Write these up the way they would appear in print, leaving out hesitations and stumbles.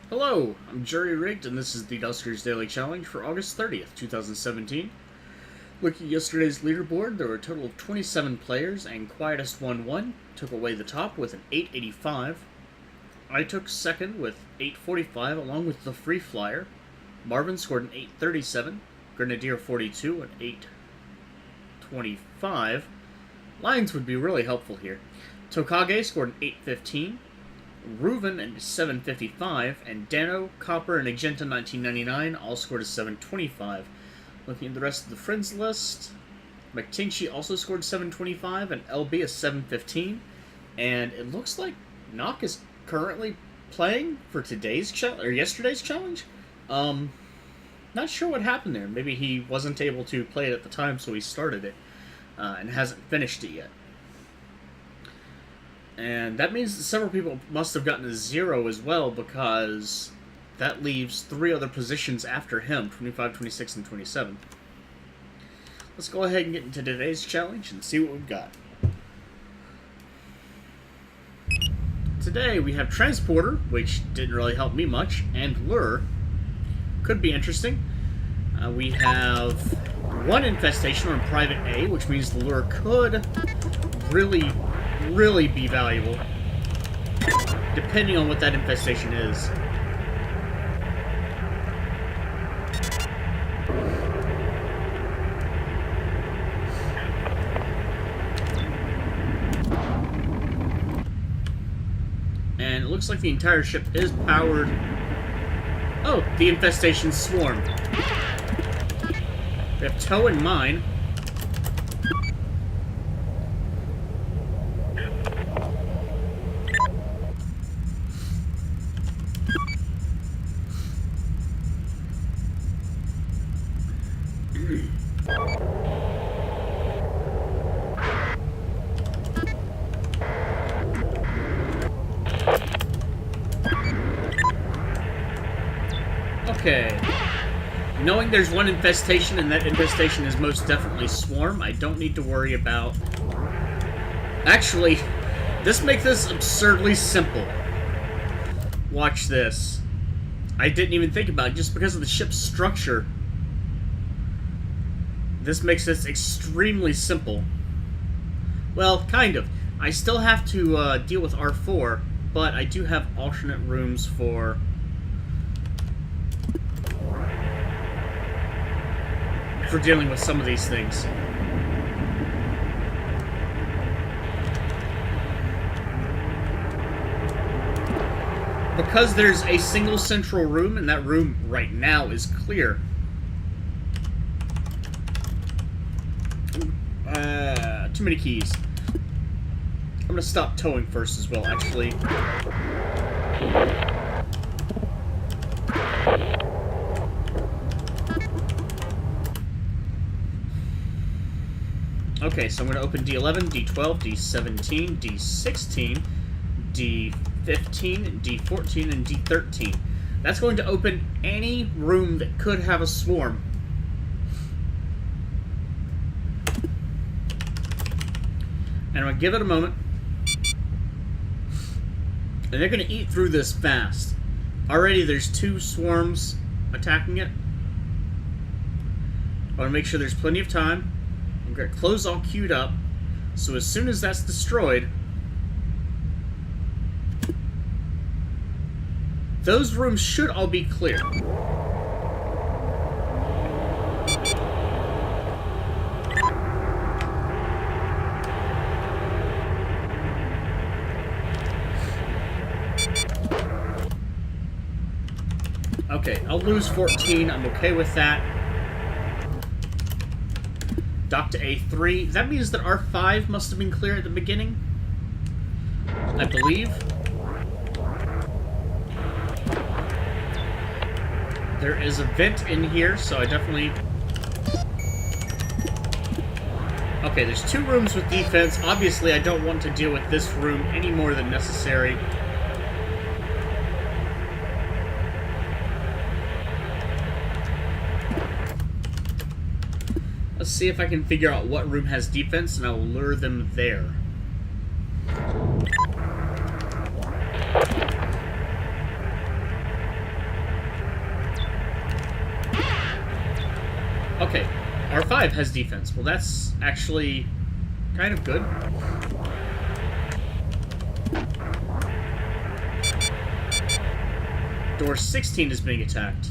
Hello, I'm Jerry Rigged, and this is the Duskers Daily Challenge for August 30th, 2017. Looking at yesterday's leaderboard, there were a total of 27 players, and Quietest won took away the top with an 885. I took second with 845, along with the Free Flyer. Marvin scored an 837, Grenadier 42 an 825. Lines would be really helpful here. Tokage scored an 815. Reuven and 755, and Dano, Copper, and Agenta 1999 all scored a 725. Looking at the rest of the friends list, McTinchy also scored 725, and LB a 715. And it looks like Nock is currently playing for today's yesterday's challenge. Not sure what happened there. Maybe he wasn't able to play it at the time, so he started it and hasn't finished it yet. And that means that several people must have gotten a 0 as well, because that leaves 3 other positions after him, 25, 26, and 27. Let's go ahead and get into today's challenge and see what we've got. Today we have Transporter, which didn't really help me much, and Lure. Could be interesting. We have one infestation on Private A, which means the Lure could really be valuable, depending on what that infestation is. And it looks like the entire ship is powered. Oh, the infestation swarm. We have Tow and Mine. Okay. Knowing there's one infestation, and that infestation is most definitely Swarm, I don't need to worry about... Actually, this makes this absurdly simple. Watch this. I didn't even think about it, just because of the ship's structure. This makes this extremely simple. Well, kind of. I still have to deal with R4, but I do have alternate rooms for dealing with some of these things. Because there's a single central room, and that room right now is clear. Too many keys. I'm gonna stop towing first as well, actually. Okay, so I'm going to open D11, D12, D17, D16, D15, D14, and D13. That's going to open any room that could have a swarm. And I'm going to give it a moment. And they're going to eat through this fast. Already there's 2 swarms attacking it. I want to make sure there's plenty of time. I've got close all queued up, so as soon as that's destroyed, those rooms should all be clear. Okay, I'll lose 14, I'm okay with that. Dock to A3. That means that R5 must have been clear at the beginning, I believe. There is a vent in here, so I definitely... Okay, there's 2 rooms with defense. Obviously, I don't want to deal with this room any more than necessary. Let's see if I can figure out what room has defense, and I will lure them there. R5 has defense. Well, that's actually kind of good. Door 16 is being attacked.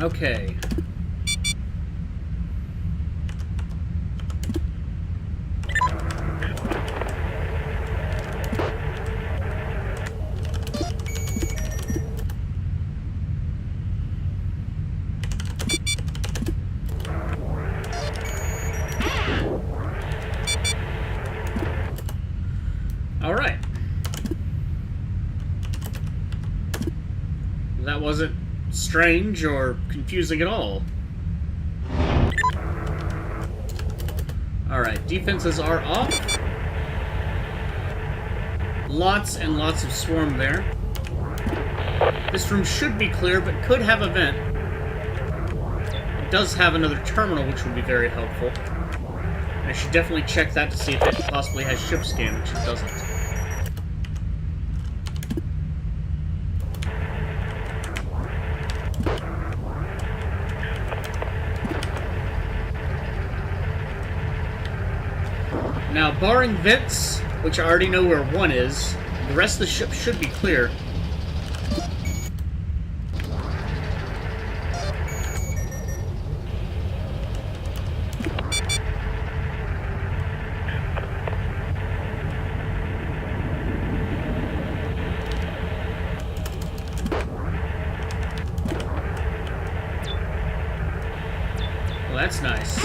Okay. All right. That wasn't strange or confusing at all. Alright, defenses are off. Lots and lots of swarm there. This room should be clear, but could have a vent. It does have another terminal, which would be very helpful. I should definitely check that to see if it possibly has ship scan, which it doesn't. Now, barring vents, which I already know where one is, the rest of the ship should be clear. Well, that's nice.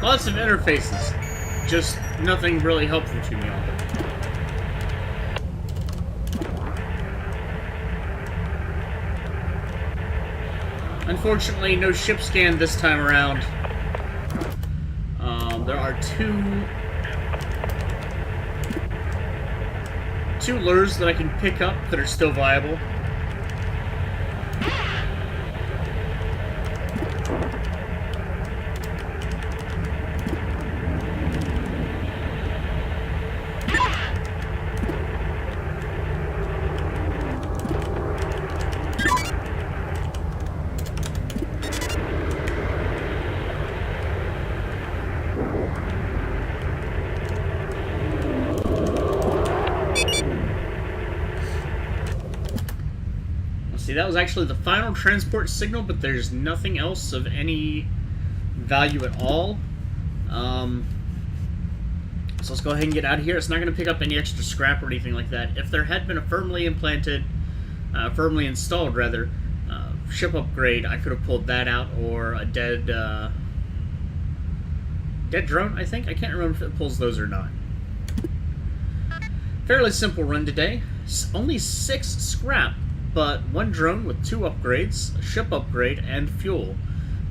Lots of interfaces, just nothing really helpful to me on them. Unfortunately, no ship scan this time around. There are two lures that I can pick up that are still viable. See, that was actually the final transport signal, but there's nothing else of any value at all. So let's go ahead and get out of here. It's not going to pick up any extra scrap or anything like that. If there had been a firmly installed ship upgrade, I could have pulled that out, or a dead drone, I think. I can't remember if it pulls those or not. Fairly simple run today. Only 6 scrap, but 1 drone with 2 upgrades, a ship upgrade, and fuel.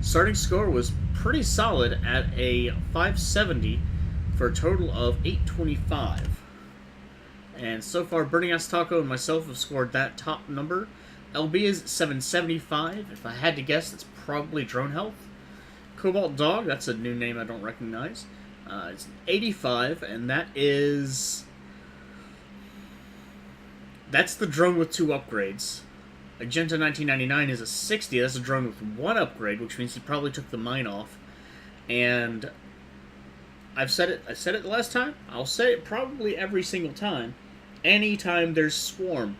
Starting score was pretty solid at a 570 for a total of 825. And so far, Burning Ass Taco and myself have scored that top number. LB is 775. If I had to guess, it's probably drone health. Cobalt Dog, that's a new name I don't recognize. It's 85, and that's the drone with 2 upgrades. Agenta 1999 is a 60. That's a drone with 1 upgrade, which means he probably took the mine off. And I've said it. I said it the last time. I'll say it probably every single time. Anytime there's Swarm,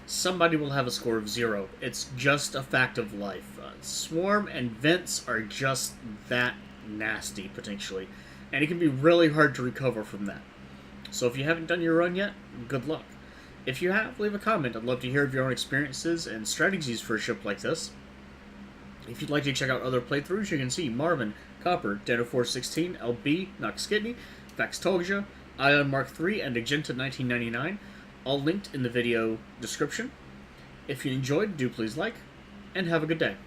somebody will have a score of 0. It's just a fact of life. Swarm and Vince are just that nasty, potentially. And it can be really hard to recover from that. So if you haven't done your run yet, good luck. If you have, leave a comment. I'd love to hear of your own experiences and strategies for a ship like this. If you'd like to check out other playthroughs, you can see Marvin, Copper, Dano416, LB, Nox Kidney, Vaxtolja, Ion Mark III, and Agenta 1999, all linked in the video description. If you enjoyed, do please like, and have a good day.